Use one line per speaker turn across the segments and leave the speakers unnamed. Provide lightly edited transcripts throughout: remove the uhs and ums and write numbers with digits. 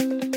Good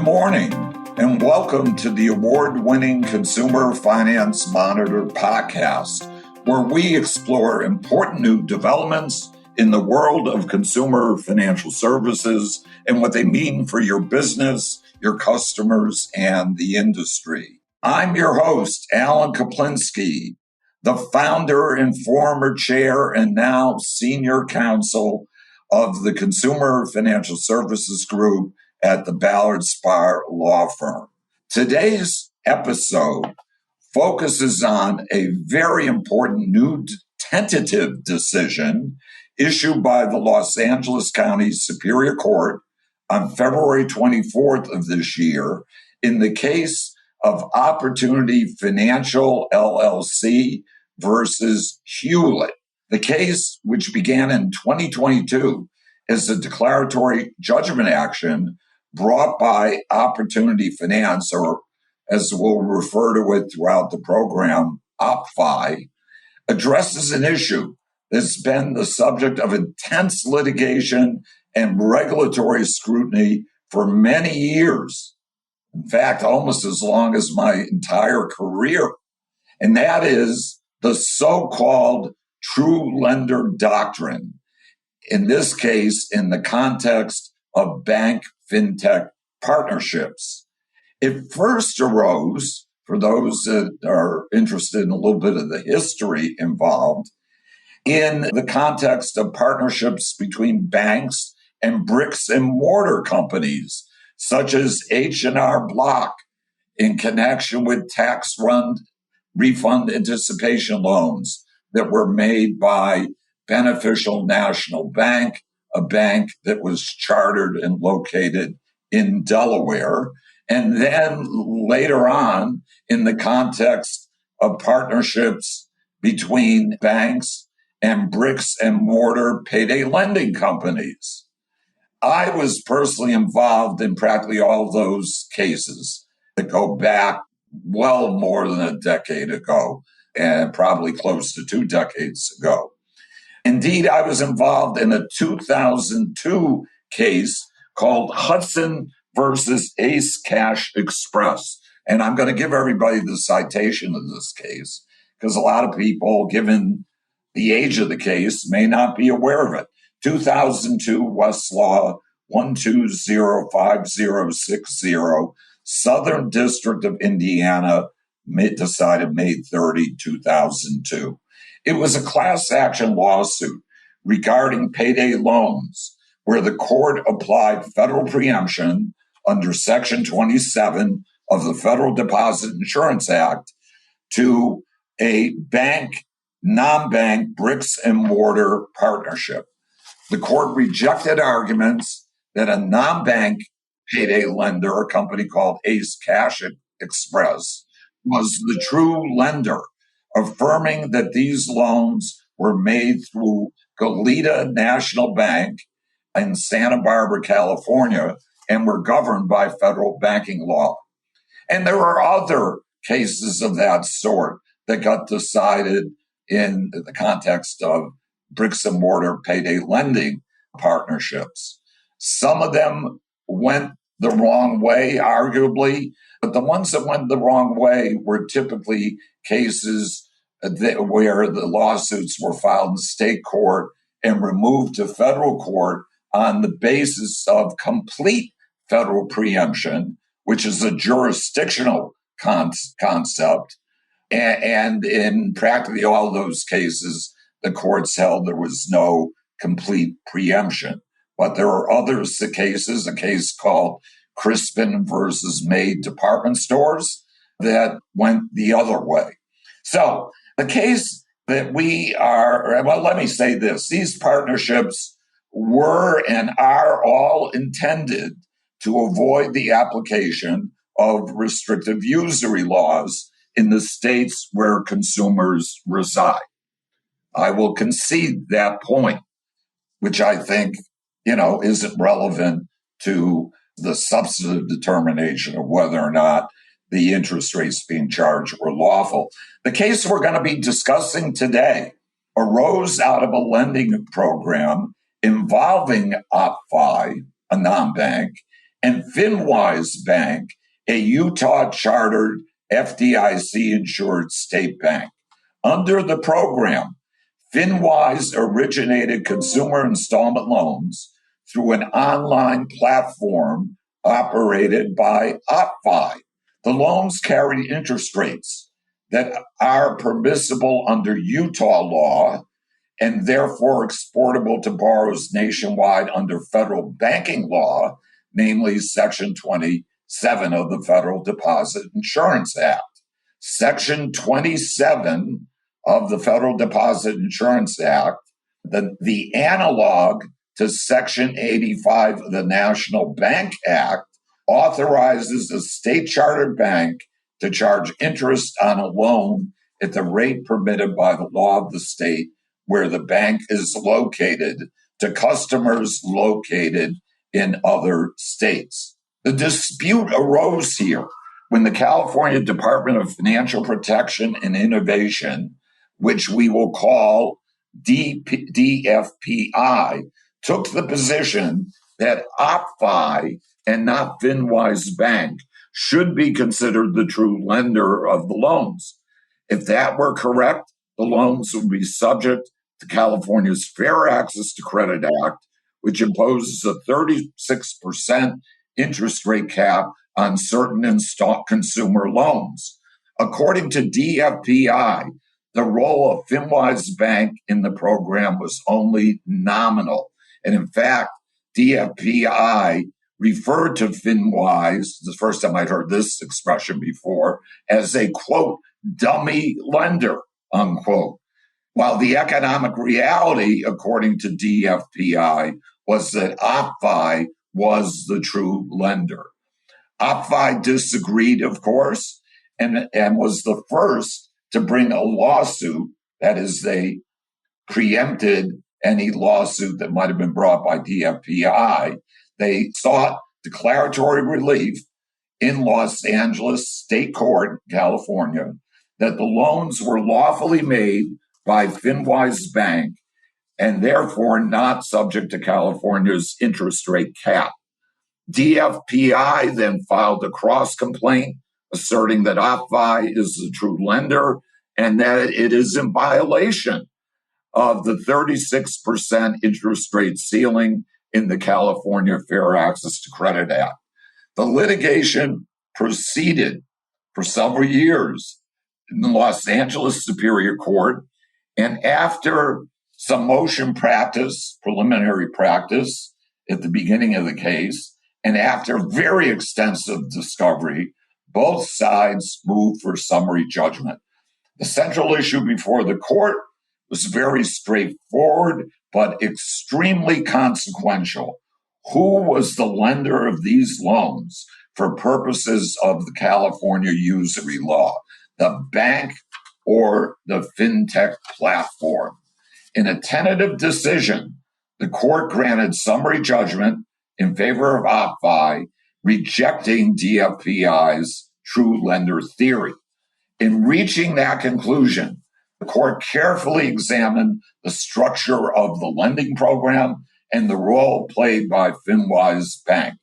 morning, and welcome to the award-winning Consumer Finance Monitor podcast, where we explore important new developments in the world of consumer financial services and what they mean for your business, your customers, and the industry. I'm your host, Alan Kaplinsky, the founder and former chair and now senior counsel of the Consumer Financial Services Group at the Ballard Spahr law firm. Today's episode focuses on a very important new tentative decision issued by the Los Angeles County Superior Court on February 24th of this year in the case of Opportunity Financial LLC versus Hewlett. The case, which began in 2022, is a declaratory judgment action brought by Opportunity Finance, or as we'll refer to it throughout the program, OppFi, addresses an issue that's been the subject of intense litigation and regulatory scrutiny for many years. In fact, almost as long as my entire career. And that is the so-called true lender doctrine. In this case, in the context of bank fintech partnerships. It first arose, for those that are interested in a little bit of the history involved, in the context of partnerships between banks and bricks and mortar companies, such as H&R Block, in connection with tax refund anticipation loans that were made by Beneficial National Bank, a bank that was chartered and located in Delaware. And then later on, in the context of partnerships between banks and bricks and mortar payday lending companies. I was personally involved in practically all those cases that go back well more than a decade ago, and probably close to 2 decades ago. Indeed, I was involved in a 2002 case called Hudson versus Ace Cash Express. And I'm going to give everybody the citation of this case because a lot of people, given the age of the case, may not be aware of it. 2002 Westlaw 1205060, Southern District of Indiana, decided May 30, 2002. It was a class action lawsuit regarding payday loans where the court applied federal preemption under Section 27 of the Federal Deposit Insurance Act to a bank, non-bank bricks and mortar partnership. The court rejected arguments that a non-bank payday lender, a company called Ace Cash Express, was the true lender, affirming that these loans were made through Goleta National Bank in Santa Barbara, California, and were governed by federal banking law. And there are other cases of that sort that got decided in the context of bricks and mortar payday lending partnerships. Some of them went the wrong way, arguably, but the ones that went the wrong way were typically cases where the lawsuits were filed in state court and removed to federal court on the basis of complete federal preemption, which is a jurisdictional concept. And in practically all those cases, the courts held there was no complete preemption. But there are other cases, a case called Crispin versus May Department Stores, that went the other way. So the case that let me say this. These partnerships were and are all intended to avoid the application of restrictive usury laws in the states where consumers reside. I will concede that point, which I think, isn't relevant to the substantive determination of whether or not the interest rates being charged were lawful. The case we're going to be discussing today arose out of a lending program involving OppFi, a non-bank, and FinWise Bank, a Utah-chartered FDIC-insured state bank. Under the program, FinWise originated consumer installment loans through an online platform operated by OppFi. The loans carried interest rates that are permissible under Utah law and therefore exportable to borrowers nationwide under federal banking law, namely Section 27 of the Federal Deposit Insurance Act. Section 27 of the Federal Deposit Insurance Act, the analog to Section 85 of the National Bank Act, authorizes a state-chartered bank to charge interest on a loan at the rate permitted by the law of the state where the bank is located to customers located in other states. The dispute arose here when the California Department of Financial Protection and Innovation, which we will call DFPI, took the position that OppFi and not FinWise Bank should be considered the true lender of the loans. If that were correct, the loans would be subject to California's Fair Access to Credit Act, which imposes a 36% interest rate cap on certain consumer loans. According to DFPI, the role of FinWise Bank in the program was only nominal. And in fact, DFPI referred to FinWise, the first time I'd heard this expression before, as a, quote, dummy lender, unquote. While the economic reality, according to DFPI, was that OppFi was the true lender. OppFi disagreed, of course, and was the first to bring a lawsuit. That is, they preempted any lawsuit that might have been brought by DFPI. They sought declaratory relief in Los Angeles State Court, California, that the loans were lawfully made by FinWise Bank and therefore not subject to California's interest rate cap. DFPI then filed a cross-complaint asserting that OppFi is the true lender and that it is in violation of the 36% interest rate ceiling in the California Fair Access to Credit Act. The litigation proceeded for several years in the Los Angeles Superior Court, and after some motion practice, preliminary practice at the beginning of the case, and after very extensive discovery, both sides moved for summary judgment. The central issue before the court was very straightforward, but extremely consequential. Who was the lender of these loans for purposes of the California usury law, the bank or the fintech platform? In a tentative decision, the court granted summary judgment in favor of OppFi, rejecting DFPI's true lender theory. In reaching that conclusion, the court carefully examined the structure of the lending program and the role played by FinWise Bank.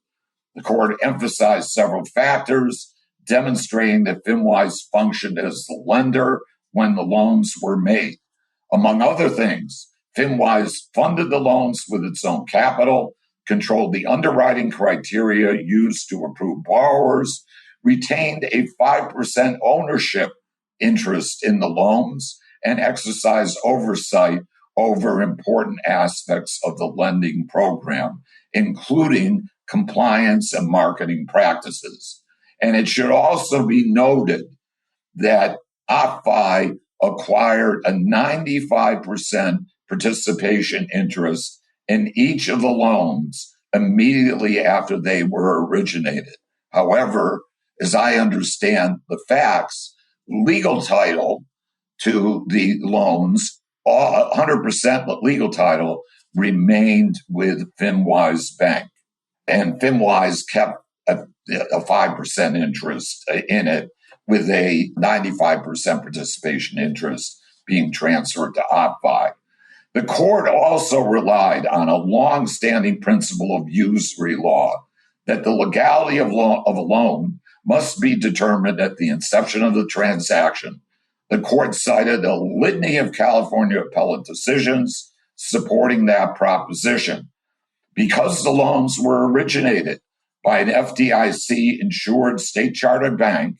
The court emphasized several factors, demonstrating that FinWise functioned as the lender when the loans were made. Among other things, FinWise funded the loans with its own capital, controlled the underwriting criteria used to approve borrowers, retained a 5% ownership interest in the loans, and exercised oversight over important aspects of the lending program, including compliance and marketing practices. And it should also be noted that OppFi acquired a 95% participation interest in each of the loans immediately after they were originated. However, as I understand the facts, legal title to the loans, 100% legal title, remained with FinWise Bank. And FinWise kept a 5% interest in it with a 95% participation interest being transferred to OppFi. The court also relied on a long-standing principle of usury law that the legality of a loan must be determined at the inception of the transaction. The court cited a litany of California appellate decisions supporting that proposition. Because the loans were originated by an FDIC-insured state-chartered bank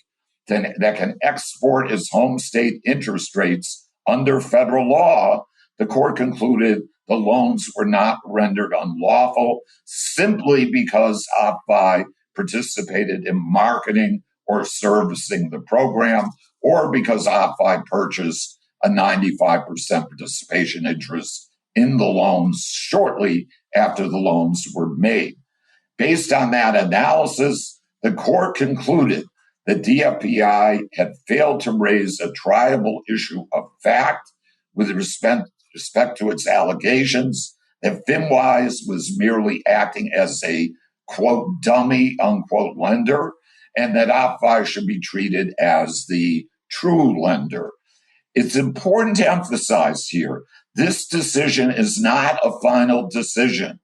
that can export its home state interest rates under federal law, the court concluded the loans were not rendered unlawful simply because OppFi participated in marketing or servicing the program, or because OppFi purchased a 95% participation interest in the loans shortly after the loans were made. Based on that analysis, the court concluded that DFPI had failed to raise a triable issue of fact with respect to its allegations that FinWise was merely acting as a, quote, dummy, unquote, lender, and that OppFi should be treated as the true lender. It's important to emphasize here, this decision is not a final decision.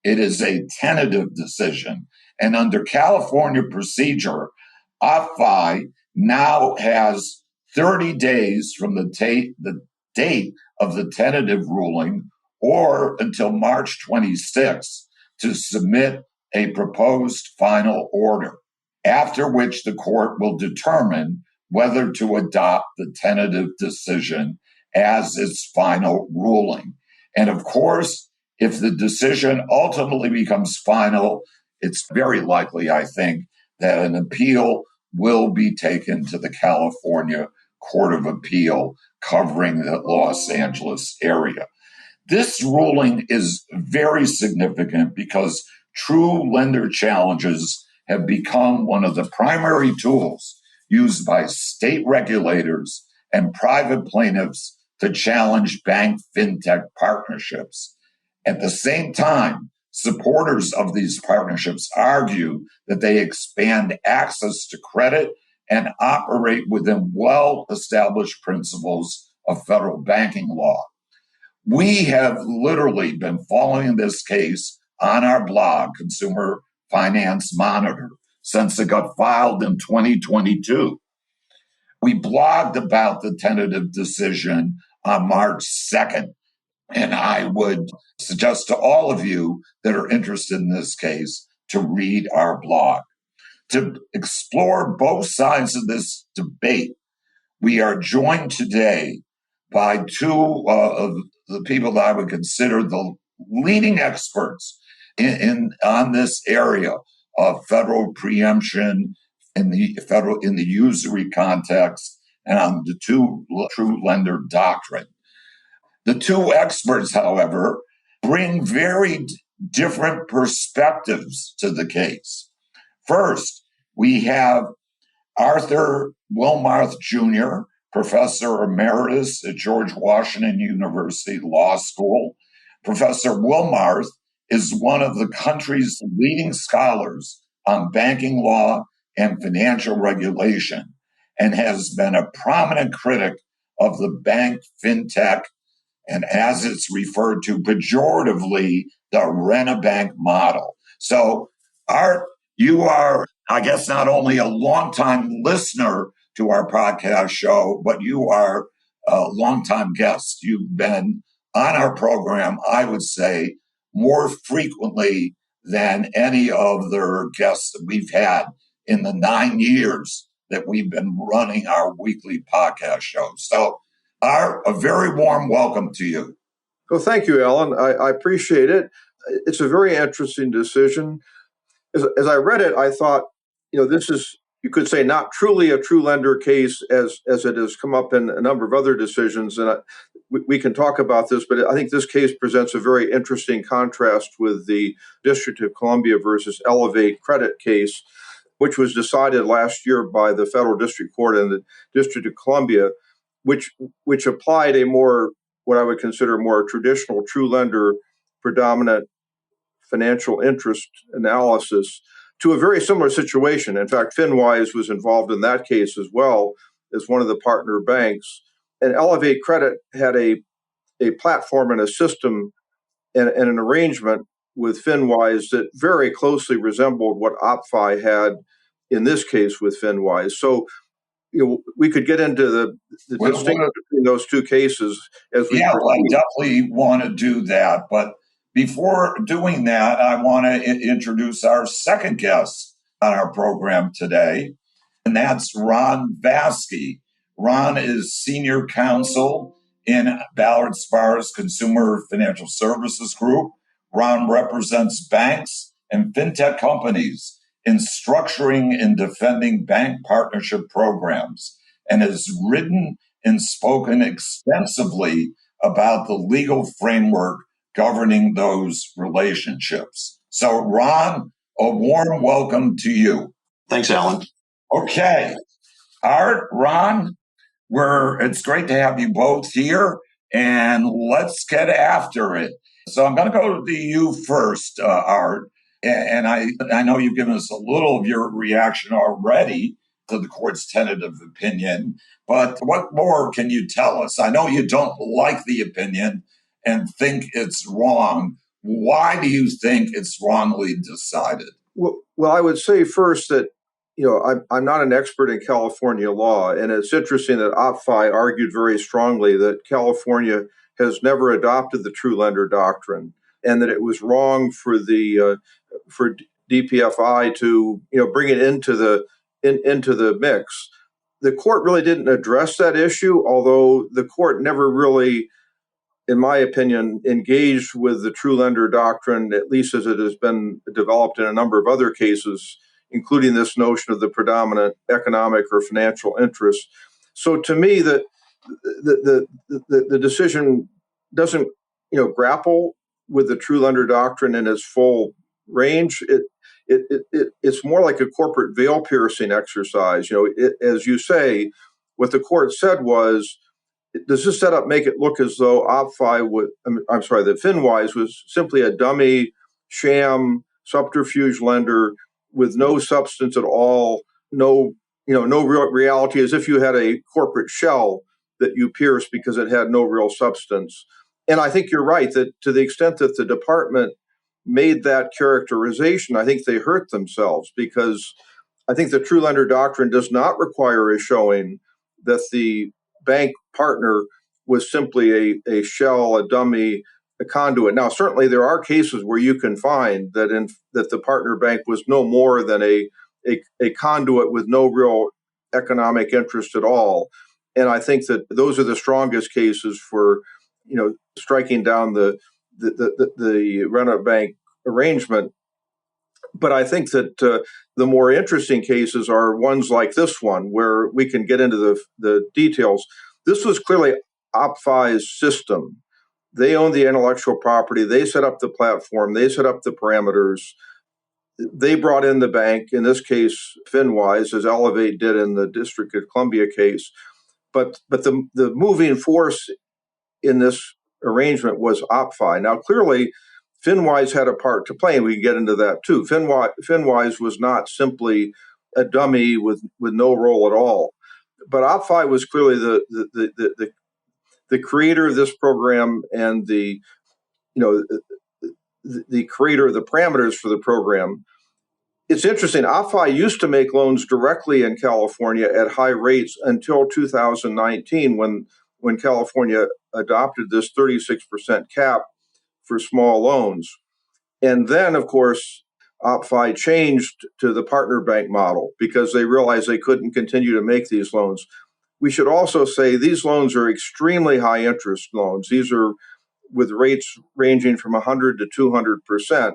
It is a tentative decision. And under California procedure, OppFi now has 30 days from the date of the tentative ruling or until March 26th to submit a proposed final order, after which the court will determine whether to adopt the tentative decision as its final ruling. And of course, if the decision ultimately becomes final, it's very likely, I think, that an appeal will be taken to the California Court of Appeal covering the Los Angeles area. This ruling is very significant because true lender challenges have become one of the primary tools used by state regulators and private plaintiffs to challenge bank fintech partnerships. At the same time, supporters of these partnerships argue that they expand access to credit and operate within well-established principles of federal banking law. We have literally been following this case on our blog, Consumer Finance Monitor, since it got filed in 2022. We blogged about the tentative decision on March 2nd, and I would suggest to all of you that are interested in this case to read our blog. To explore both sides of this debate, we are joined today by two of the people that I would consider the leading experts on this area of federal preemption in the usury context and on the true lender doctrine. The two experts, however, bring very different perspectives to the case. First, we have Arthur Wilmarth Jr., Professor Emeritus at George Washington University Law School. Professor Wilmarth is one of the country's leading scholars on banking law and financial regulation and has been a prominent critic of the bank fintech and, as it's referred to pejoratively, the rent-a-bank model. So, Art, you are, I guess, not only a longtime listener to our podcast show, but you are a longtime guest. You've been on our program, I would say, more frequently than any other guests that we've had in the 9 years that we've been running our weekly podcast show. So, Art, a very warm welcome to you.
Well, thank you, Alan. I appreciate it. It's a very interesting decision. As I read it, I thought, this is, you could say, not truly a true lender case as it has come up in a number of other decisions. And we can talk about this, but I think this case presents a very interesting contrast with the District of Columbia versus Elevate credit case, which was decided last year by the Federal District Court in the District of Columbia, which applied a more, what I would consider more traditional true lender predominant financial interest analysis to a very similar situation. In fact, FinWise was involved in that case as well as one of the partner banks. And Elevate Credit had a platform and a system and an arrangement with FinWise that very closely resembled what OppFi had in this case with FinWise. So, we could get into the distinction between those two cases as we proceed.
I definitely want to do that. But before doing that, I want to introduce our second guest on our program today, and that's Ron Vaske. Ron is Senior Counsel in Ballard Spahr's Consumer Financial Services Group. Ron represents banks and fintech companies in structuring and defending bank partnership programs, and has written and spoken extensively about the legal framework governing those relationships. So, Ron, a warm welcome to you.
Thanks, Alan.
Okay. Art, Ron, it's great to have you both here, and let's get after it. So I'm going to go to you first, Art. And I know you've given us a little of your reaction already to the court's tentative opinion, but what more can you tell us? I know you don't like the opinion and think it's wrong. Why do you think it's wrongly decided?
Well, I would say first that, I'm not an expert in California law, and it's interesting that OppFi argued very strongly that California has never adopted the true lender doctrine, and that it was wrong for for DPFI to bring it into the mix. The court really didn't address that issue, although the court never really, in my opinion, engaged with the true lender doctrine, at least as it has been developed in a number of other cases, including this notion of the predominant economic or financial interest. So to me, the decision doesn't grapple with the true lender doctrine in its full range. It's more like a corporate veil piercing exercise. As you say, what the court said was, does this setup make it look as though that FinWise was simply a dummy, sham, subterfuge lender with no substance at all, no real reality, as if you had a corporate shell that you pierced because it had no real substance. And I think you're right that to the extent that the department made that characterization, I think they hurt themselves, because I think the true lender doctrine does not require a showing that the bank partner was simply a shell, a dummy, a conduit. Now, certainly there are cases where you can find that that the partner bank was no more than a conduit with no real economic interest at all. And I think that those are the strongest cases for, striking down the rent-a bank arrangement. But I think that the more interesting cases are ones like this one, where we can get into the details. This was clearly OppFi's system. They own the intellectual property. They set up the platform. They set up the parameters. They brought in the bank, in this case, FinWise, as Elevate did in the District of Columbia case. But the moving force in this arrangement was OppFi. Now, clearly, FinWise had a part to play, and we can get into that too. FinWise was not simply a dummy with no role at all, but OppFi was clearly the creator of this program and the creator of the parameters for the program. It's interesting. OppFi used to make loans directly in California at high rates until 2019, when California adopted this 36% cap for small loans. And then, of course, OppFi changed to the partner bank model because they realized they couldn't continue to make these loans. We should also say these loans are extremely high interest loans. These are with rates ranging from 100 to 200%.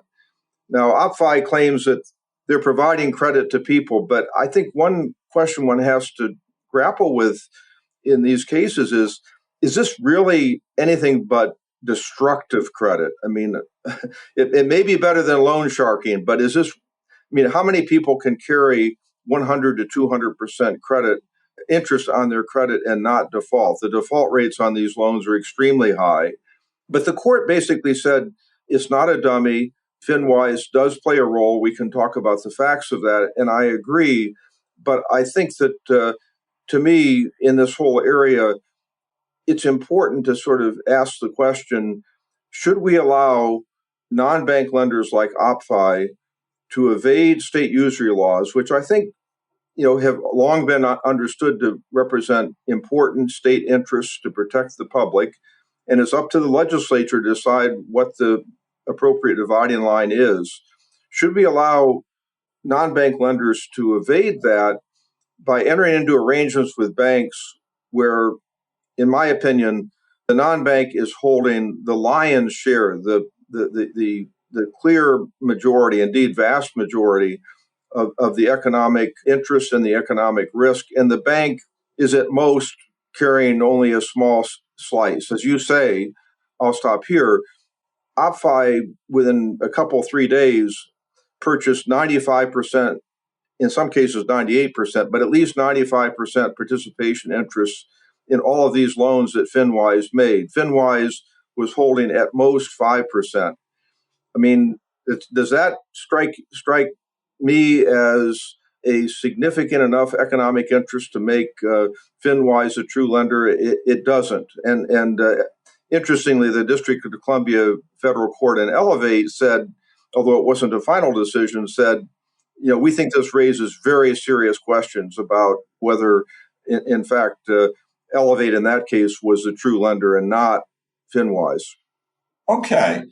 Now, OppFi claims that they're providing credit to people, but I think one question one has to grapple with in these cases is this really anything but destructive credit? I mean, it may be better than loan sharking, but is this, how many people can carry 100 to 200% credit interest on their credit and not default? The default rates on these loans are extremely high. But the court basically said it's not a dummy. FinWise does play a role. We can talk about the facts of that, and I agree. But I think that, to me, in this whole area, it's important to sort of ask the question, should we allow non-bank lenders like OppFi to evade state usury laws, which I think have long been understood to represent important state interests to protect the public, and it's up to the legislature to decide what the appropriate dividing line is. Should we allow non-bank lenders to evade that by entering into arrangements with banks where, in my opinion, the non-bank is holding the lion's share, the clear majority, indeed vast majority of the economic interest and the economic risk, and the bank is at most carrying only a small slice. As you say, I'll stop here. OppFi, within a couple, 3 days, purchased 95%, in some cases 98%, but at least 95% participation interest in all of these loans that FinWise made. FinWise was holding at most 5%. I mean, does that strike me as a significant enough economic interest to make FinWise a true lender? It doesn't. And interestingly, the District of Columbia Federal Court in Elevate said, although it wasn't a final decision, said, we think this raises very serious questions about whether, in fact, Elevate in that case was a true lender and not FinWise.
Okay.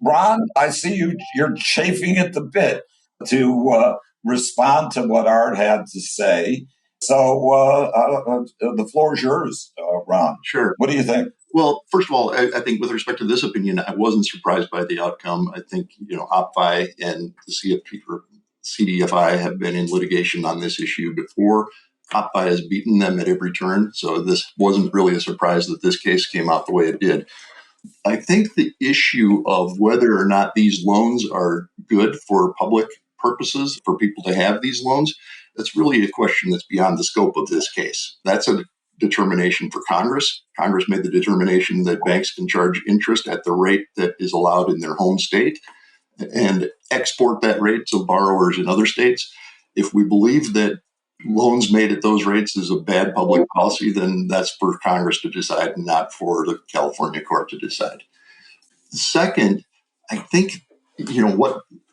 Ron, I see you're chafing at the bit to respond to what Art had to say. So the floor is yours, Ron.
Sure.
What do you think?
Well, first of all, I think with respect to this opinion, I wasn't surprised by the outcome. I think, OppFi and the CFP or CDFI have been in litigation on this issue before. OppFi has beaten them at every turn. So this wasn't really a surprise that this case came out the way it did. I think the issue of whether or not these loans are good for public purposes, for people to have these loans, that's really a question that's beyond the scope of this case. That's a determination for Congress. Congress made the determination that banks can charge interest at the rate that is allowed in their home state and export that rate to borrowers in other states. If we believe that loans made at those rates is a bad public policy, then that's for Congress to decide, not for the California court to decide. Second, I think,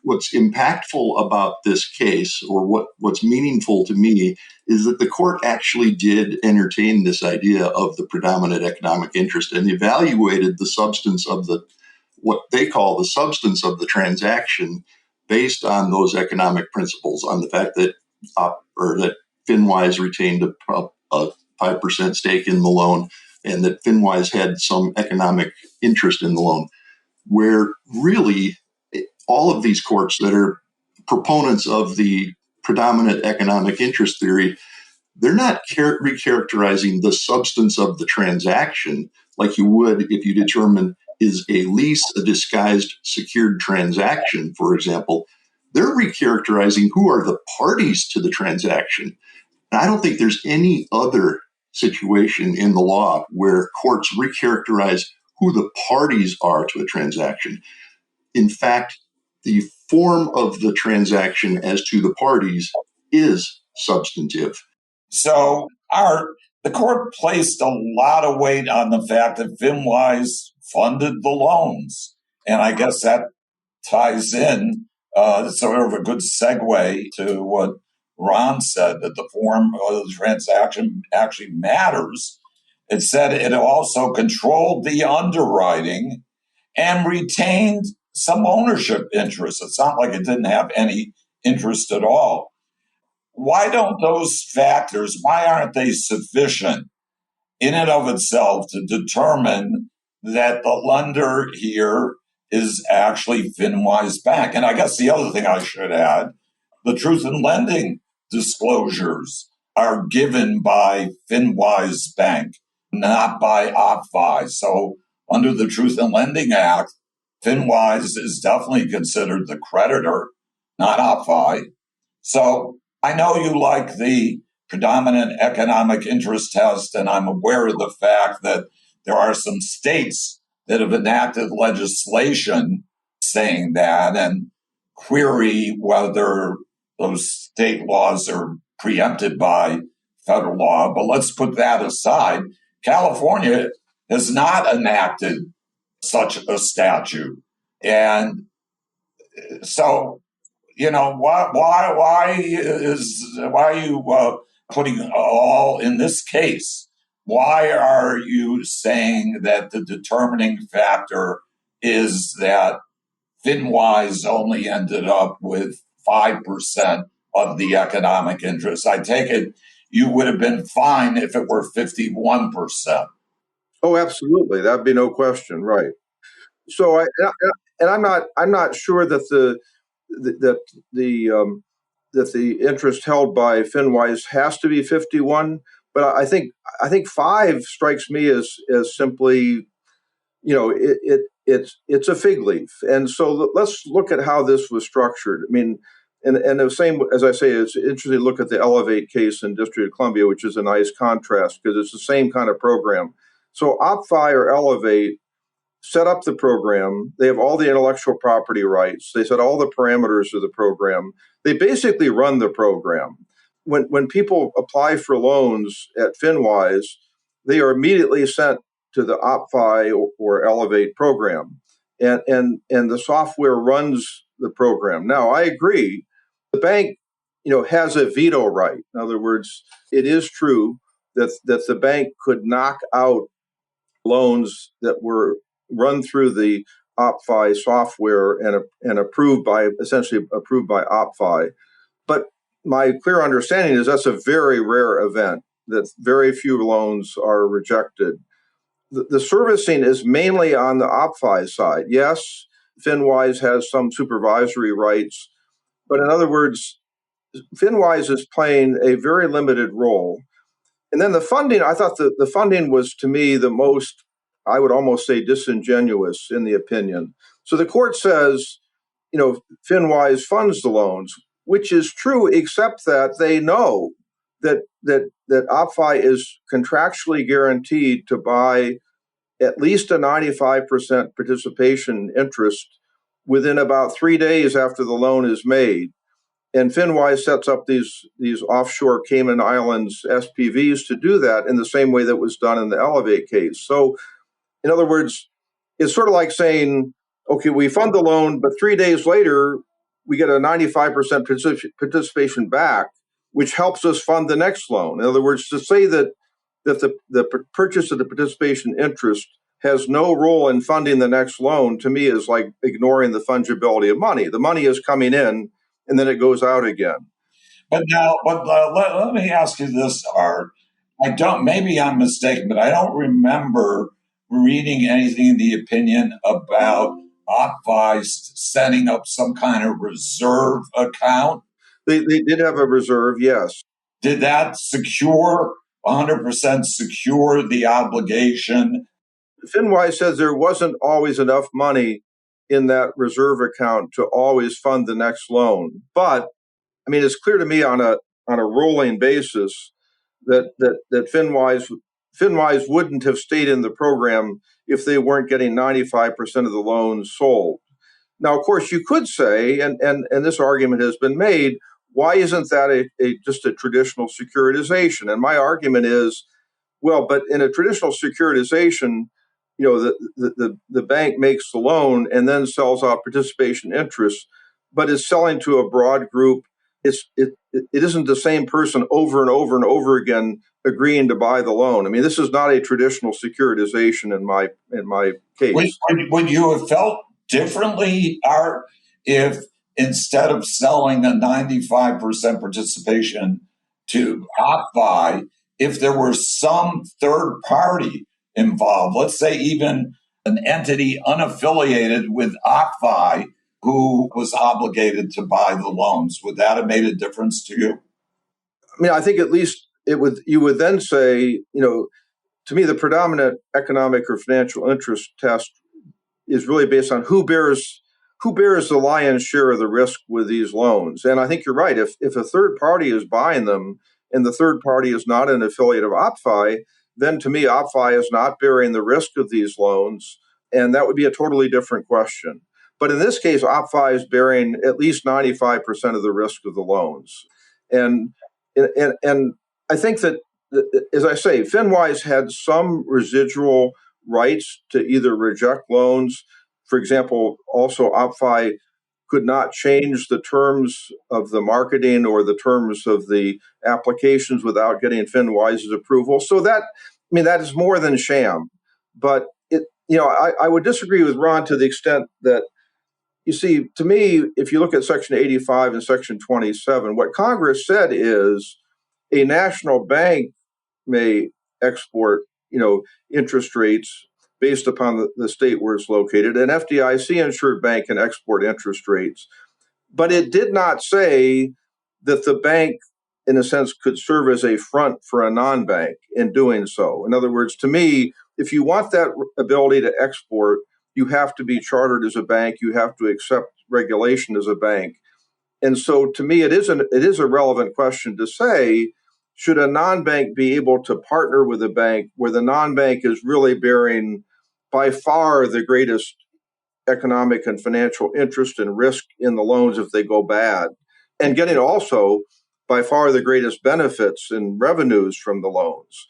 what's impactful about this case, or what's meaningful to me, is that the court actually did entertain this idea of the predominant economic interest and evaluated the substance of what they call the substance of the transaction based on those economic principles, on the fact that that FinWise retained a 5% stake in the loan, and that FinWise had some economic interest in the loan, where really all of these courts that are proponents of the predominant economic interest theory, they're not recharacterizing the substance of the transaction like you would if you determine is a lease a disguised secured transaction, for example. They're recharacterizing who are the parties to the transaction. And I don't think there's any other situation in the law where courts recharacterize who the parties are to a transaction. In fact, the form of the transaction as to the parties is substantive.
So, the court placed a lot of weight on the fact that FinWise funded the loans. And I guess that ties in sort of a good segue to what Ron said, that the form of the transaction actually matters. It said it also controlled the underwriting and retained some ownership interest. It's not like it didn't have any interest at all. Why don't those factors, why aren't they sufficient in and of itself to determine that the lender here is actually FinWise Bank? And I guess the other thing I should add, the truth in lending disclosures are given by FinWise Bank, not by OppFi. So under the Truth in Lending Act, FinWise is definitely considered the creditor, not OppFi. So I know you like the predominant economic interest test, and I'm aware of the fact that there are some states that have enacted legislation saying that, and query whether those state laws are preempted by federal law. But let's put that aside. California has not enacted such a statute. And so, why are you putting all in this case? Why are you saying that the determining factor is that FinWise only ended up with 5% of the economic interest? I take it you would have been fine if it were 51%.
Oh, absolutely. That'd be no question, right? So I'm not sure that the interest held by FinWise has to be 51, but I think 5 strikes me as simply, it's a fig leaf. And so let's look at how this was structured. I mean, and the same, as I say, it's interesting to look at the Elevate case in District of Columbia, which is a nice contrast because it's the same kind of program. So OppFi or Elevate set up the program. They have all the intellectual property rights. They set all the parameters of the program. They basically run the program. When people apply for loans at FinWise, they are immediately sent to the OppFi or Elevate program, and the software runs the program. Now, I agree, the bank, has a veto right. In other words, it is true that the bank could knock out loans that were run through the OppFi software and essentially approved by OppFi. But my clear understanding is that's a very rare event, that very few loans are rejected. The servicing is mainly on the OppFi side. Yes, FinWise has some supervisory rights, but in other words, FinWise is playing a very limited role. And then the funding, I thought the funding was, to me, the most, I would almost say, disingenuous in the opinion. So the court says, FinWise funds the loans, which is true, except that they know that OppFi is contractually guaranteed to buy at least a 95% participation interest within about 3 days after the loan is made. And FinWise sets up these offshore Cayman Islands SPVs to do that in the same way that was done in the Elevate case. So, in other words, it's sort of like saying, okay, we fund the loan, but 3 days later, we get a 95% participation back, which helps us fund the next loan. In other words, to say that the purchase of the participation interest has no role in funding the next loan, to me, is like ignoring the fungibility of money. The money is coming in, and then it goes out again.
But let me ask you this, Art. Maybe I'm mistaken, but I don't remember reading anything in the opinion about OppFi setting up some kind of reserve account.
They did have a reserve, yes.
Did that 100% secure the obligation?
FinWise says there wasn't always enough money in that reserve account to always fund the next loan. But, I mean, it's clear to me on a rolling basis that FinWise wouldn't have stayed in the program if they weren't getting 95% of the loans sold. Now, of course, you could say, and this argument has been made, why isn't that just a traditional securitization? And my argument is, well, but in a traditional securitization, the bank makes the loan and then sells out participation interest, but is selling to a broad group. It isn't the same person over and over and over again agreeing to buy the loan. I mean, this is not a traditional securitization in my case.
Would you have felt differently, Art, if instead of selling a 95% participation to OppFi, if there were some third party involved, let's say even an entity unaffiliated with OppFi who was obligated to buy the loans, would that have made a difference to you?
I mean, I think at least you would then say, to me, the predominant economic or financial interest test is really based on who bears the lion's share of the risk with these loans. And I think you're right. If a third party is buying them and the third party is not an affiliate of OppFi, then to me, OppFi is not bearing the risk of these loans. And that would be a totally different question. But in this case, OppFi is bearing at least 95% of the risk of the loans. And I think that as I say, FinWise had some residual rights to either reject loans. For example, also OppFi could not change the terms of the marketing or the terms of the applications without getting FinWise's approval. So that is more than sham. But I would disagree with Ron to the extent that, you see, to me, if you look at Section 85 and Section 27, what Congress said is a national bank may export, interest rates based upon the state where it's located. An FDIC-insured bank can export interest rates. But it did not say that the bank, in a sense, could serve as a front for a non-bank in doing so. In other words, to me, if you want that ability to export, you have to be chartered as a bank. You have to accept regulation as a bank. And so to me, it is a relevant question to say, should a non-bank be able to partner with a bank where the non-bank is really bearing by far the greatest economic and financial interest and risk in the loans if they go bad, and getting also by far the greatest benefits and revenues from the loans?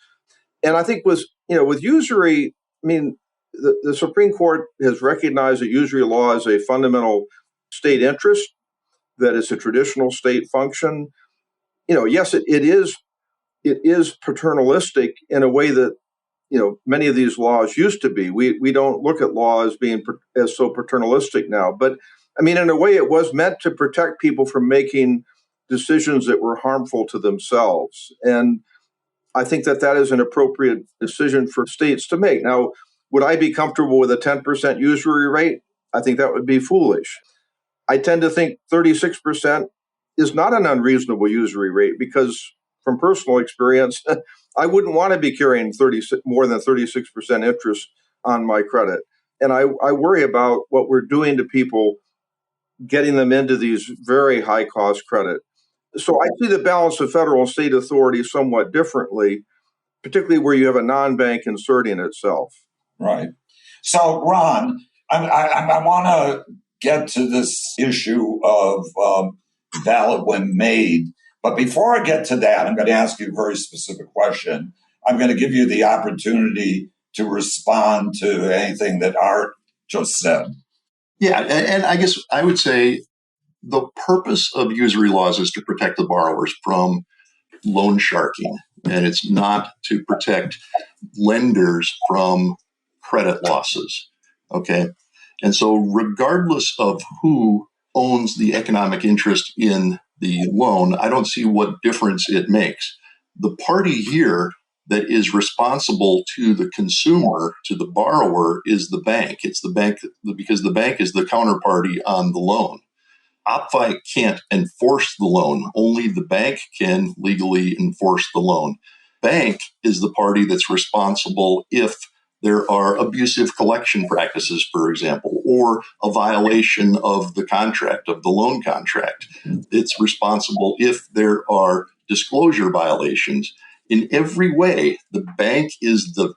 And I think with usury, the Supreme Court has recognized that usury law is a fundamental state interest, that it's a traditional state function. Yes, it is paternalistic in a way that many of these laws used to be. We don't look at law as being as so paternalistic now, but in a way, it was meant to protect people from making decisions that were harmful to themselves. And I think that is an appropriate decision for states to make. Now, would I be comfortable with a 10% usury rate? I think that would be foolish. I tend to think 36% is not an unreasonable usury rate because, from personal experience, I wouldn't want to be carrying more than 36% interest on my credit. And I worry about what we're doing to people, getting them into these very high cost credit. So I see the balance of federal and state authority somewhat differently, particularly where you have a non-bank inserting itself.
Right. So, Ron, I want to get to this issue of valid when made. But before I get to that, I'm going to ask you a very specific question. I'm going to give you the opportunity to respond to anything that Art just said.
Yeah, and I guess I would say the purpose of usury laws is to protect the borrowers from loan sharking, and it's not to protect lenders from credit losses. Okay. And so regardless of who owns the economic interest in the loan, I don't see what difference it makes. The party here that is responsible to the consumer, to the borrower, is the bank. It's the bank because the bank is the counterparty on the loan. OppFi can't enforce the loan. Only the bank can legally enforce the loan. Bank is the party that's responsible if there are abusive collection practices, for example, or a violation of the contract, of the loan contract. It's responsible if there are disclosure violations. In every way, the bank is the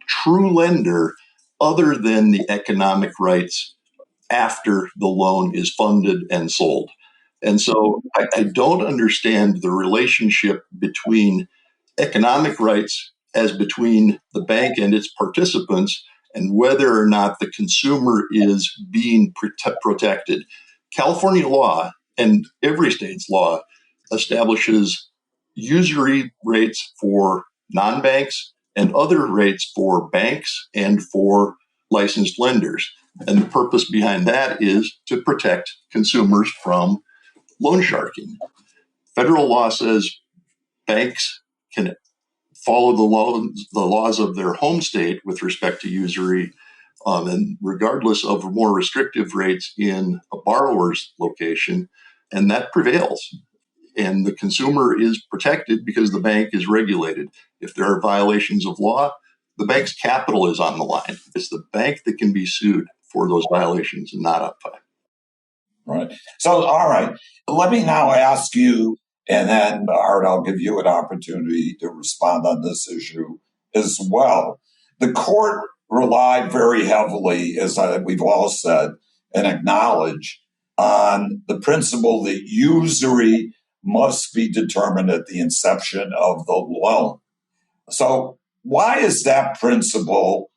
true lender other than the economic rights after the loan is funded and sold. And so I don't understand the relationship between economic rights as between the bank and its participants and whether or not the consumer is being protected. California law and every state's law establishes usury rates for non-banks and other rates for banks and for licensed lenders. And the purpose behind that is to protect consumers from loan sharking. Federal law says banks can follow the laws of their home state with respect to usury, and regardless of more restrictive rates in a borrower's location, and that prevails. And the consumer is protected because the bank is regulated. If there are violations of law, the bank's capital is on the line. It's the bank that can be sued for those violations and not OppFi.
Right. So, all right. Let me now ask you, and then, Art, I'll give you an opportunity to respond on this issue as well. The court relied very heavily, as we've all said, and acknowledged on the principle that usury must be determined at the inception of the loan. So why is that principle?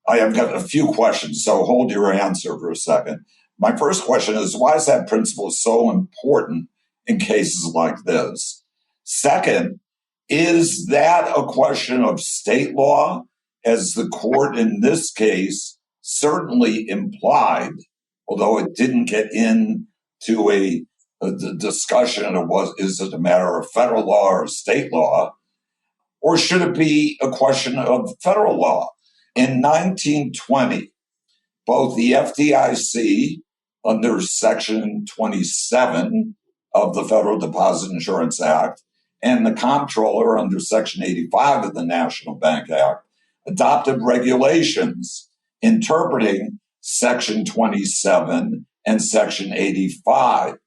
I have got a few questions, so hold your answer for a second. My first question is, why is that principle so important in cases like this? Second, is that a question of state law, as the court in this case certainly implied, although it didn't get into a discussion of is it a matter of federal law or state law, or should it be a question of federal law? In 1920, both the FDIC under Section 27 of the Federal Deposit Insurance Act and the comptroller under Section 85 of the National Bank Act adopted regulations interpreting Section 27 and Section 85.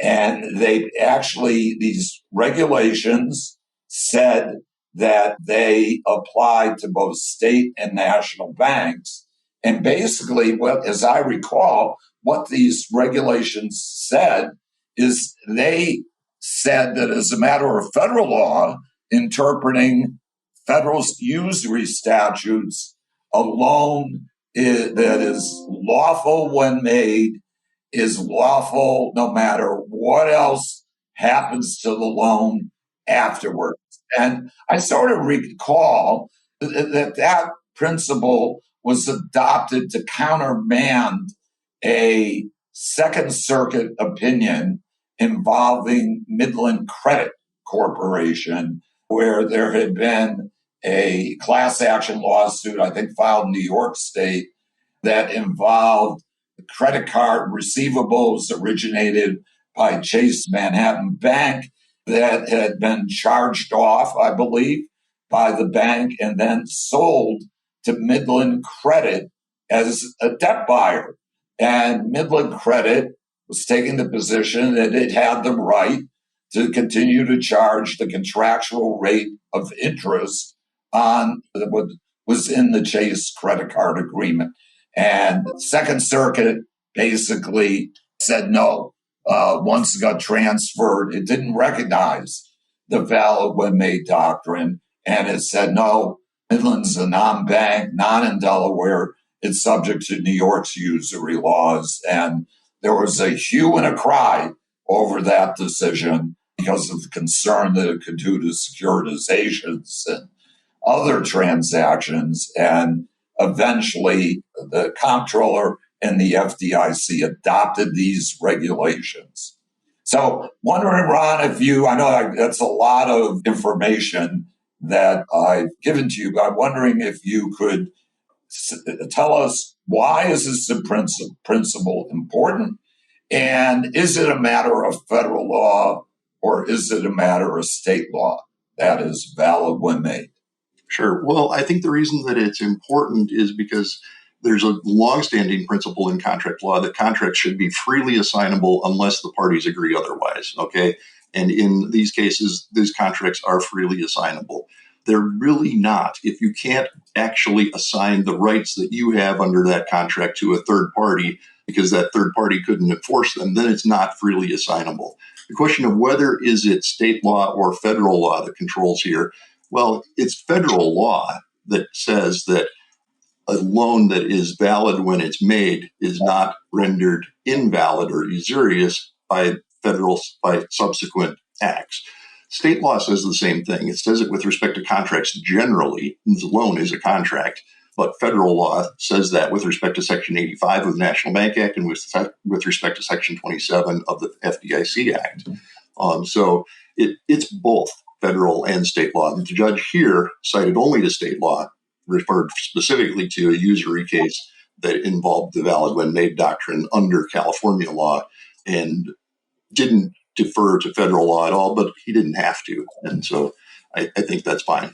And these regulations said that they applied to both state and national banks. And basically, as I recall, what these regulations said is they said that as a matter of federal law, interpreting federal usury statutes, a loan that is lawful when made is lawful no matter what else happens to the loan afterwards. And I sort of recall that principle was adopted to countermand a Second Circuit opinion involving Midland Credit Corporation, where there had been a class action lawsuit, I think filed in New York State, that involved credit card receivables originated by Chase Manhattan Bank that had been charged off, I believe, by the bank and then sold to Midland Credit as a debt buyer. And Midland Credit was taking the position that it had the right to continue to charge the contractual rate of interest on what was in the Chase credit card agreement. And the Second Circuit basically said no. Once it got transferred, it didn't recognize the valid when made doctrine. And it said, no, Midland's a non-bank, not in Delaware. It's subject to New York's usury laws. And there was a hue and a cry over that decision because of concern that it could do to securitizations and other transactions. And eventually, the comptroller and the FDIC adopted these regulations. So, wondering, Ron, I know that's a lot of information that I've given to you, but I'm wondering if you could tell us, why is this principle important? And is it a matter of federal law or is it a matter of state law that is valid when made?
Sure. Well, I think the reason that it's important is because there's a longstanding principle in contract law that contracts should be freely assignable unless the parties agree otherwise. Okay. And in these cases, these contracts are freely assignable. They're really not. If you can't actually assign the rights that you have under that contract to a third party because that third party couldn't enforce them, then it's not freely assignable. The question of whether is it state law or federal law that controls here, well, it's federal law that says that a loan that is valid when it's made is not rendered invalid or usurious by subsequent acts. State law says the same thing. It says it with respect to contracts generally. The loan is a contract, but federal law says that with respect to Section 85 of the National Bank Act and with respect to Section 27 of the FDIC Act. So it's both federal and state law. The judge here cited only to state law, referred specifically to a usury case that involved the valid when made doctrine under California law and didn't defer to federal law at all, but he didn't have to. And so I think that's fine.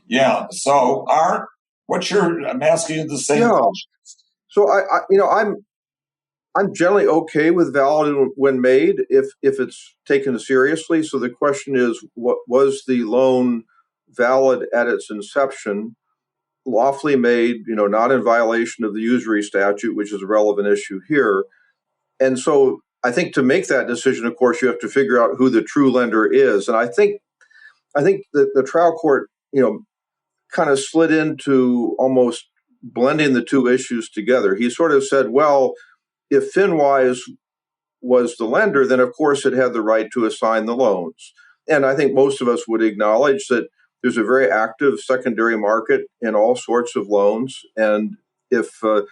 Yeah. So Art, I'm asking you the same question.
So I'm generally okay with valid when made if it's taken seriously. So the question is, what was the loan valid at its inception, lawfully made, not in violation of the usury statute, which is a relevant issue here. And so I think to make that decision, of course, you have to figure out who the true lender is. And I think that the trial court kind of slid into almost blending the two issues together. He sort of said, well, if FinWise was the lender, then of course it had the right to assign the loans. And I think most of us would acknowledge that there's a very active secondary market in all sorts of loans. And if a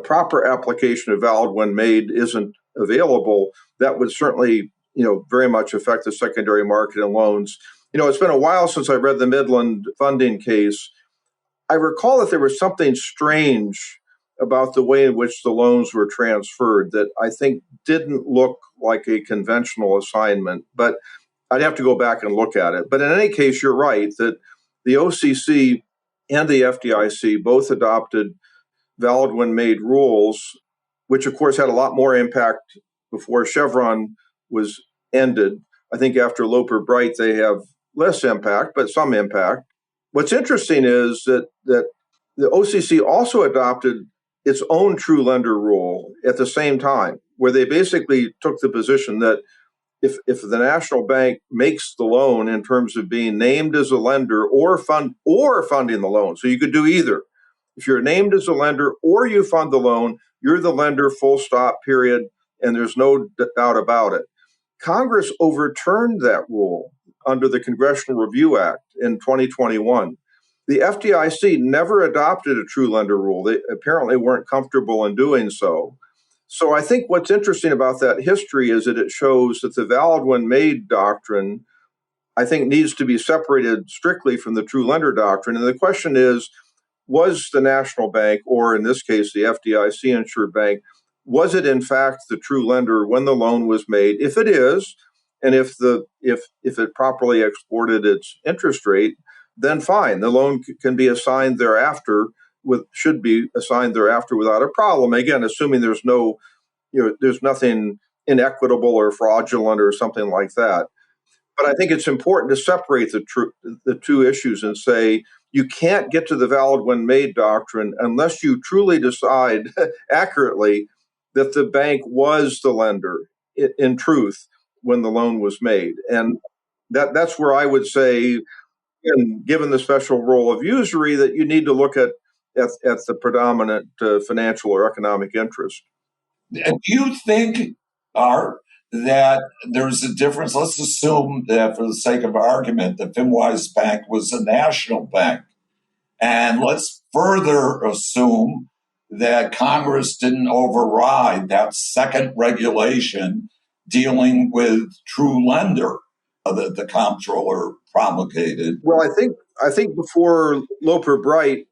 proper application of valid when made isn't available, that would certainly, very much affect the secondary market in loans. It's been a while since I read the Midland funding case. I recall that there was something strange about the way in which the loans were transferred that I think didn't look like a conventional assignment, but I'd have to go back and look at it. But in any case, you're right that the OCC and the FDIC both adopted valid when made rules, which of course had a lot more impact before Chevron was ended. I think after Loper Bright, they have less impact, but some impact. What's interesting is that the OCC also adopted its own true lender rule at the same time, where they basically took the position that if the national bank makes the loan in terms of being named as a lender or funding the loan, so you could do either. If you're named as a lender or you fund the loan, you're the lender, full stop, period, and there's no doubt about it. Congress overturned that rule under the Congressional Review Act in 2021. The FDIC never adopted a true lender rule. They apparently weren't comfortable in doing so. So I think what's interesting about that history is that it shows that the valid when made doctrine, I think, needs to be separated strictly from the true lender doctrine. And the question is, was the national bank, or in this case, the FDIC-insured bank, was it in fact the true lender when the loan was made? If it is, and if it properly exported its interest rate, then fine. The loan can be assigned thereafter, should be assigned thereafter without a problem. Again, assuming there's nothing inequitable or fraudulent or something like that. But I think it's important to separate the two issues and say you can't get to the valid when made doctrine unless you truly decide accurately that the bank was the lender in truth when the loan was made. And that's where I would say, given the special role of usury, that you need to look at the predominant financial or economic interest.
Do you think, Art, that there's a difference? Let's assume that, for the sake of argument, that FinWise Bank was a national bank. And let's further assume that Congress didn't override that second regulation dealing with true lender that the comptroller promulgated.
Well, I think before Loper Bright,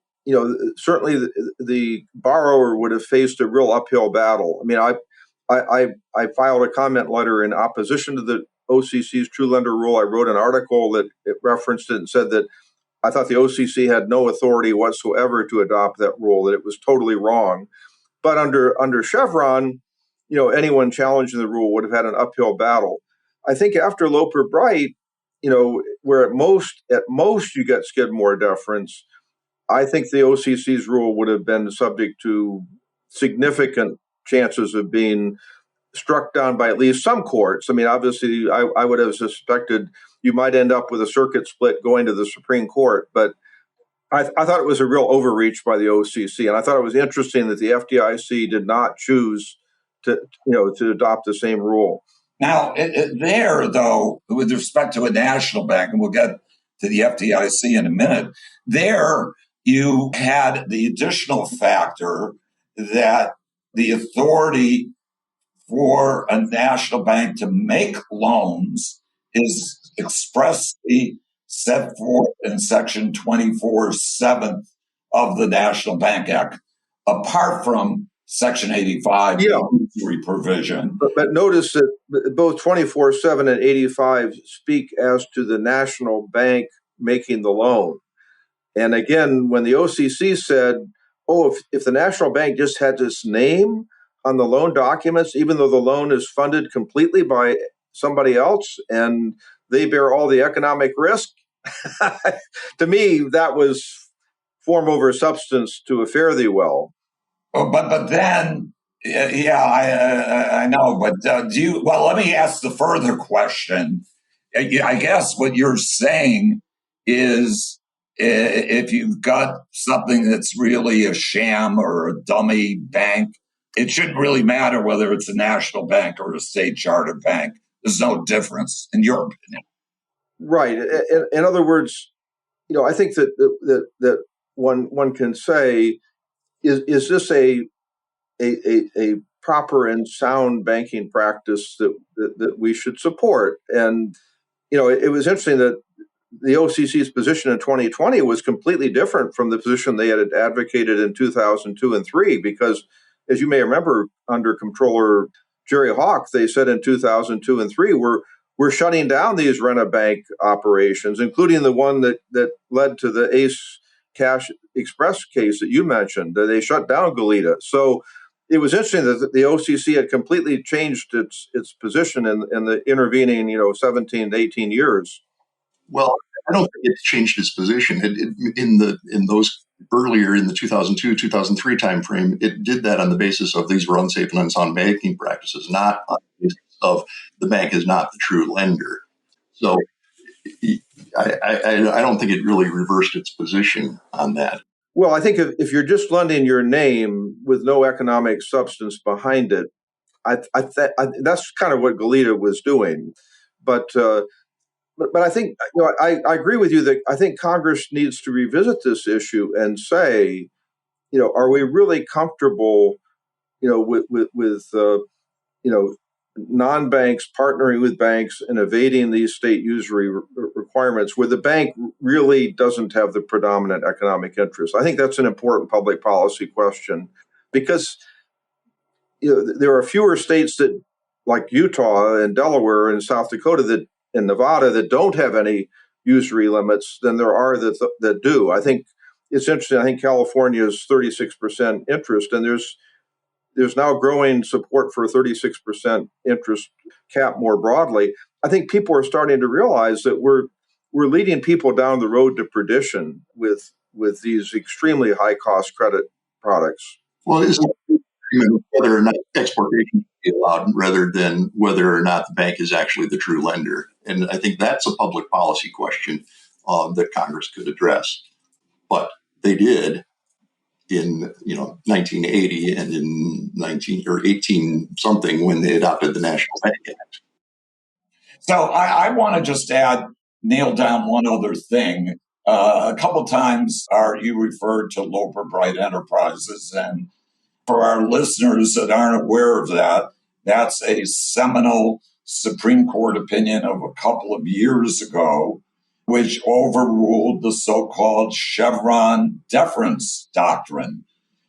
certainly the borrower would have faced a real uphill battle. I mean, I filed a comment letter in opposition to the OCC's true lender rule. I wrote an article that it referenced it and said that I thought the OCC had no authority whatsoever to adopt that rule, that it was totally wrong. But under Chevron, anyone challenging the rule would have had an uphill battle. I think after Loper Bright, where at most you get Skidmore deference, I think the OCC's rule would have been subject to significant chances of being struck down by at least some courts. I mean, obviously, I would have suspected you might end up with a circuit split going to the Supreme Court. But I thought it was a real overreach by the OCC. And I thought it was interesting that the FDIC did not choose to adopt the same rule.
Now, there, though, with respect to a national bank, and we'll get to the FDIC in a minute, there you had the additional factor that the authority for a national bank to make loans is expressly set forth in Section 24(7) of the National Bank Act, apart from Section 85, the usury provision.
But notice that both 24(7) and 85 speak as to the national bank making the loan. And again, when the OCC said, if the national bank just had its name on the loan documents, even though the loan is funded completely by somebody else and they bear all the economic risk, to me, that was form over substance to a fare thee well.
But then, I know. But let me ask the further question. I guess what you're saying is if you've got something that's really a sham or a dummy bank, it shouldn't really matter whether it's a national bank or a state chartered bank. There's no difference, in your opinion.
Right. In other words, I think that one can say, is this a proper and sound banking practice that we should support? And it was interesting that the OCC's position in 2020 was completely different from the position they had advocated in 2002 and 3, because, as you may remember, under Comptroller Jerry Hawk, they said in 2002 and 3, we're shutting down these rent-a-bank operations, including the one that led to the Ace Cash Express case that you mentioned. They shut down Goleta. So it was interesting that the OCC had completely changed its position in the intervening 17 to 18 years.
Well, I don't think it changed its position. In those earlier in the 2002, 2003 timeframe, it did that on the basis of these were unsafe and unsound banking practices, not on the basis of the bank is not the true lender. So I don't think it really reversed its position on that.
Well, I think if you're just lending your name with no economic substance behind it, that's kind of what Goleta was doing. But I think I agree with you that I think Congress needs to revisit this issue and say, are we really comfortable, with non-banks partnering with banks and evading these state usury requirements where the bank really doesn't have the predominant economic interest? I think that's an important public policy question, because there are fewer states that, like Utah and Delaware and South Dakota and Nevada, that don't have any usury limits than there are that do. I think it's interesting. I think California is 36% interest, and there's now growing support for a 36% interest cap more broadly. I think people are starting to realize that we're leading people down the road to perdition with these extremely high cost credit products.
Well, it's whether or not exportation should be allowed rather than whether or not the bank is actually the true lender. And I think that's a public policy question that Congress could address. But they did in 1980 and in 18 something when they adopted the National Bank Act.
So I want to just nail down one other thing. A couple times you referred to Loper Bright Enterprises, and for our listeners that aren't aware of that, that's a seminal Supreme Court opinion of a couple of years ago, which overruled the so-called Chevron deference doctrine.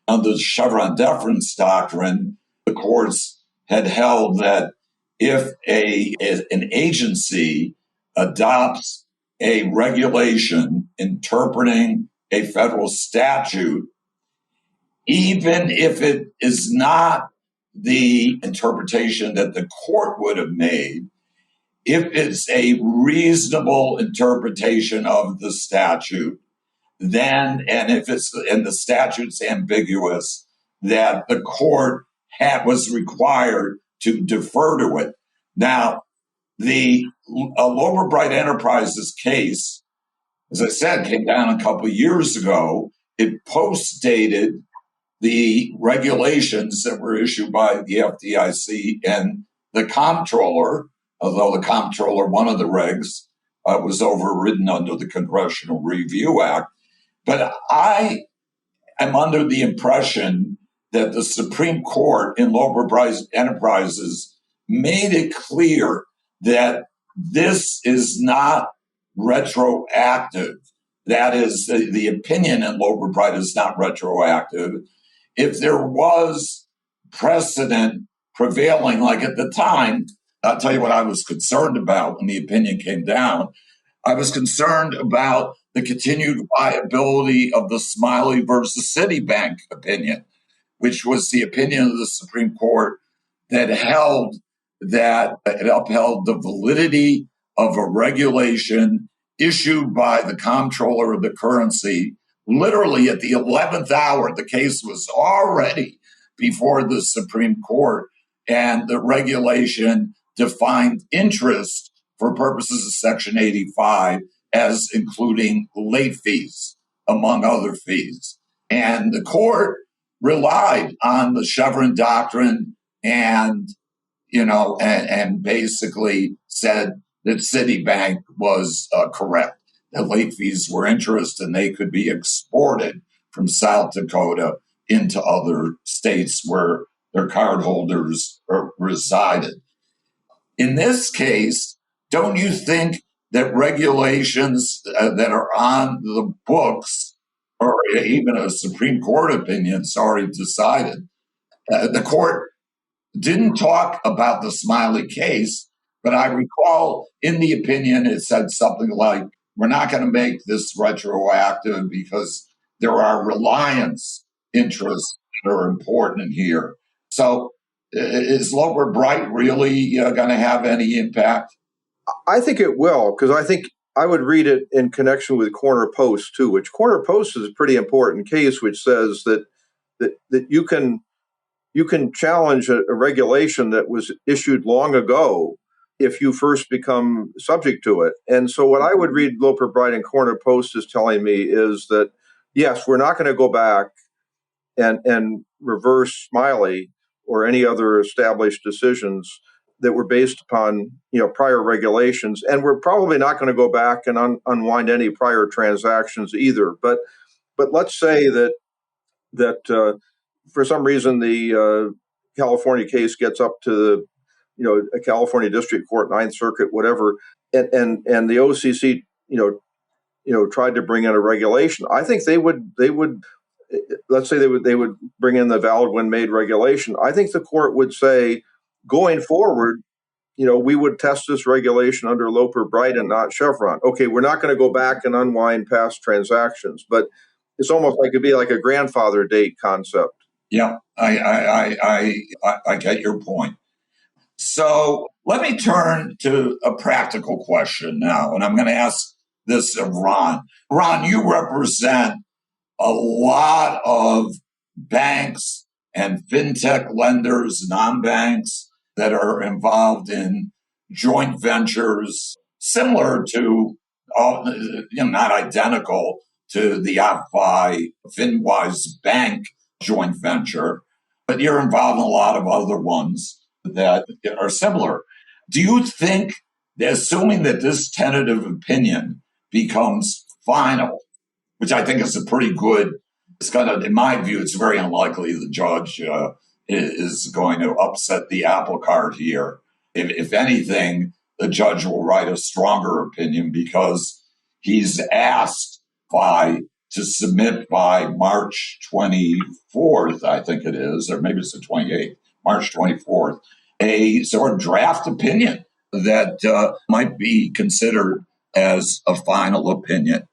Under the Chevron deference doctrine, the courts had held that if an agency adopts a regulation interpreting a federal statute, even if it is not the interpretation that the court would have made, if it's a reasonable interpretation of the statute, then, and the statute's ambiguous, that the court was required to defer to it. Now, the Loper Bright Enterprises case, as I said, came down a couple of years ago. It post-dated the regulations that were issued by the FDIC and the comptroller, although the comptroller, one of the regs, was overridden under the Congressional Review Act. But I am under the impression that the Supreme Court in Loper Bright Enterprises made it clear that this is not retroactive. That is, the opinion in Loper Bright is not retroactive. If there was precedent prevailing, like at the time, I'll tell you what I was concerned about when the opinion came down. I was concerned about the continued viability of the Smiley versus Citibank opinion, which was the opinion of the Supreme Court that upheld the validity of a regulation issued by the comptroller of the currency. Literally at the 11th hour, the case was already before the Supreme Court, and the regulation defined interest for purposes of Section 85 as including late fees, among other fees. And the court relied on the Chevron doctrine and basically said that Citibank was correct, that late fees were interest and they could be exported from South Dakota into other states where their cardholders resided. In this case, don't you think that regulations that are on the books, or even a Supreme Court opinion, it's already decided, the court didn't talk about the Smiley case, but I recall in the opinion it said something like, we're not going to make this retroactive because there are reliance interests that are important here. So is Loper Bright really going to have any impact?
I think it will, because I think I would read it in connection with Corner Post too, which Corner Post is a pretty important case, which says that you can challenge a regulation that was issued long ago if you first become subject to it. And so what I would read Loper Bright and Corner Post is telling me is that, yes, we're not going to go back and reverse Smiley or any other established decisions that were based upon prior regulations, and we're probably not going to go back and unwind any prior transactions either. But let's say that for some reason the California case gets up to a California District Court, Ninth Circuit, whatever, and the OCC tried to bring in a regulation. I think they would. Let's say they would bring in the valid when made regulation. I think the court would say, going forward, we would test this regulation under Loper Bright and not Chevron. Okay, we're not going to go back and unwind past transactions, but it's almost like it'd be like a grandfather date concept.
Yeah, I get your point. So let me turn to a practical question now, and I'm going to ask this of Ron. Ron, you represent a lot of banks and fintech lenders, non-banks that are involved in joint ventures similar to, not identical to the OppFi FinWise Bank joint venture, but you're involved in a lot of other ones that are similar. Do you think, assuming that this tentative opinion becomes final, which I think is a pretty good, in my view, it's very unlikely the judge is going to upset the apple cart here. If anything, the judge will write a stronger opinion because he's asked to submit by March 24th, I think it is, or maybe it's the 28th, March 24th, a sort of draft opinion that might be considered as a final opinion.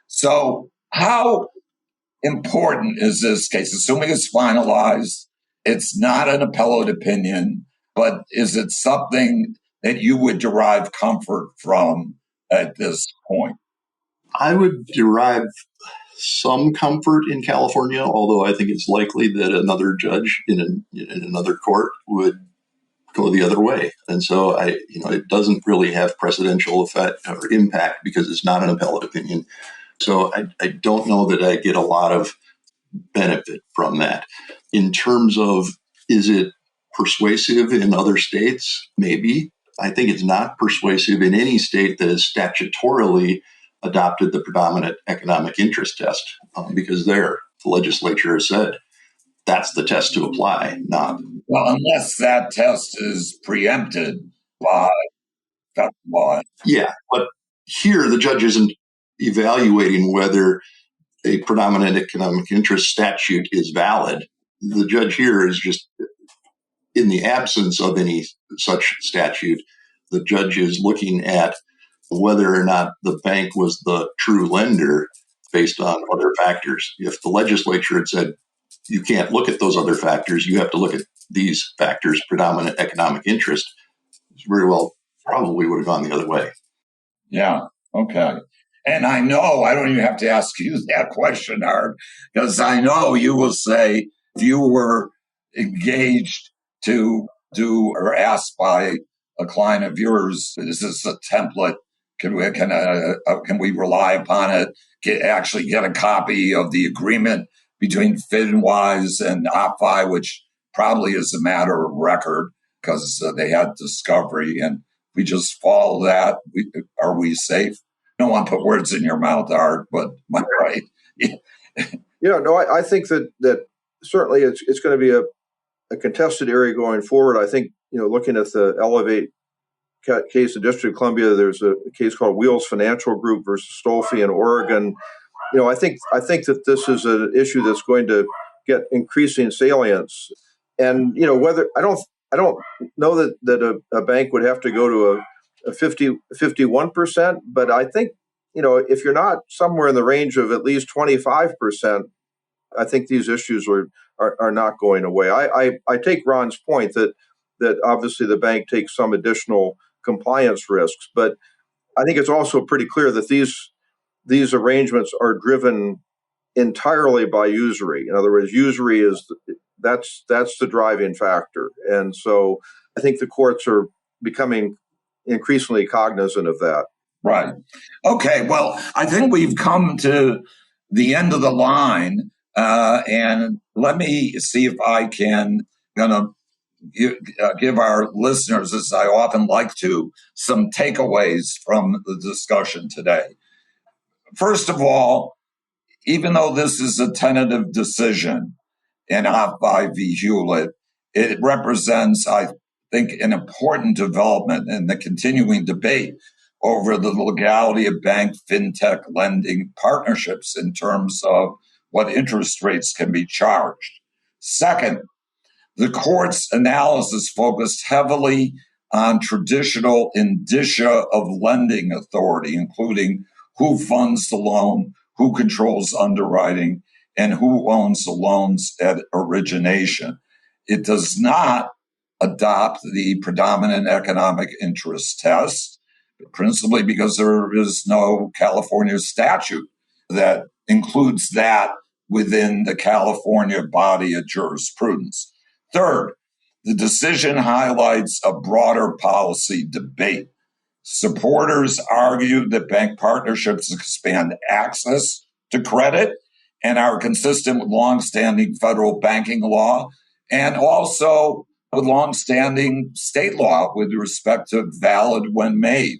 So how important is this case? Assuming it's finalized, it's not an appellate opinion, but is it something that you would derive comfort from at this point?
I would derive some comfort in California, although I think it's likely that another judge in another court would go the other way. And so it doesn't really have precedential effect or impact because it's not an appellate opinion. So I don't know that I get a lot of benefit from that. In terms of, is it persuasive in other states? Maybe. I think it's not persuasive in any state that has statutorily adopted the predominant economic interest test, because the legislature has said that's the test to apply, not.
Well, unless that test is preempted by federal law.
Yeah, but here the judge isn't evaluating whether a predominant economic interest statute is valid. The judge here is just, in the absence of any such statute, the judge is looking at whether or not the bank was the true lender based on other factors. If the legislature had said, you can't look at those other factors, you have to look at these factors, predominant economic interest, very well probably would have gone the other way.
Yeah, okay. And I know I don't even have to ask you that question, Art, because I know you will say if you were engaged to do or asked by a client of yours, is this a template Can we rely upon it? Actually get a copy of the agreement between FinWise and OppFi, which probably is a matter of record because they had discovery, and we just follow that. Are we safe? I don't want to put words in your mouth, Art, but am I right?
I think that certainly it's going to be a contested area going forward. I think, looking at the Elevate case in District of Columbia, there's a case called Wheels Financial Group versus Stolfi in Oregon. I think that this is an issue that's going to get increasing salience. And, whether I don't know that a bank would have to go to a 51%, but I think, if you're not somewhere in the range of at least 25%, I think these issues are not going away. I take Ron's point that obviously the bank takes some additional compliance risks, but I think it's also pretty clear that these arrangements are driven entirely by usury. In other words, usury that's the driving factor, and so I think the courts are becoming increasingly cognizant of that.
Right. Okay. Well, I think we've come to the end of the line, and let me see if I can give our listeners, as I often like to, some takeaways from the discussion today. First of all, even though this is a tentative decision in OppFi v. Hewlett, it represents, I think, an important development in the continuing debate over the legality of bank fintech lending partnerships in terms of what interest rates can be charged. Second, the court's analysis focused heavily on traditional indicia of lending authority, including who funds the loan, who controls underwriting, and who owns the loans at origination. It does not adopt the predominant economic interest test, principally because there is no California statute that includes that within the California body of jurisprudence. Third, the decision highlights a broader policy debate. Supporters argue that bank partnerships expand access to credit and are consistent with longstanding federal banking law and also with longstanding state law with respect to valid when made.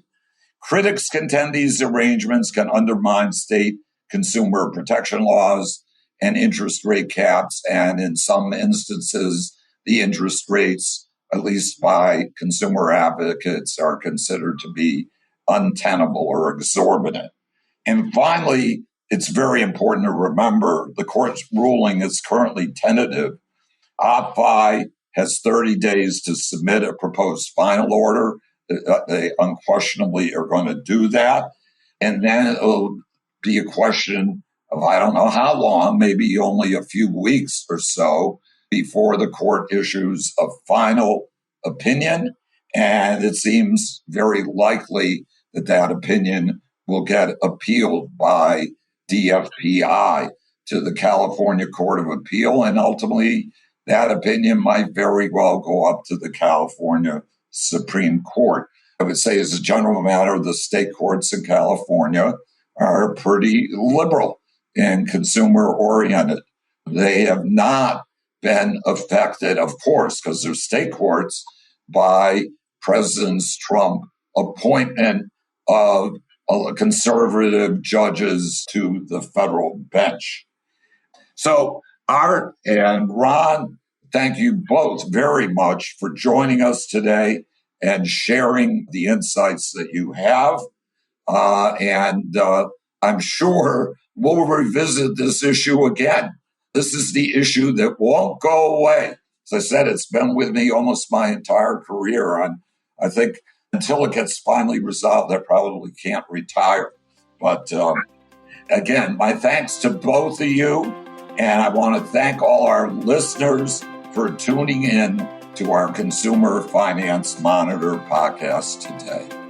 Critics contend these arrangements can undermine state consumer protection laws and interest rate caps, and in some instances, the interest rates, at least by consumer advocates, are considered to be untenable or exorbitant. And finally, it's very important to remember the court's ruling is currently tentative. OppFi has 30 days to submit a proposed final order. They unquestionably are going to do that. And then it'll be a question of, I don't know how long, maybe only a few weeks or so before the court issues a final opinion. And it seems very likely that opinion will get appealed by DFPI to the California Court of Appeal. And ultimately, that opinion might very well go up to the California Supreme Court. I would say, as a general matter, the state courts in California are pretty liberal and consumer-oriented. They have not been affected, of course, because they're state courts, by President Trump's appointment of conservative judges to the federal bench. So, Art and Ron, thank you both very much for joining us today and sharing the insights that you have. And I'm sure we'll revisit this issue again. This is the issue that won't go away. As I said, it's been with me almost my entire career. And I think until it gets finally resolved, I probably can't retire. But again, my thanks to both of you. And I want to thank all our listeners for tuning in to our Consumer Finance Monitor podcast today.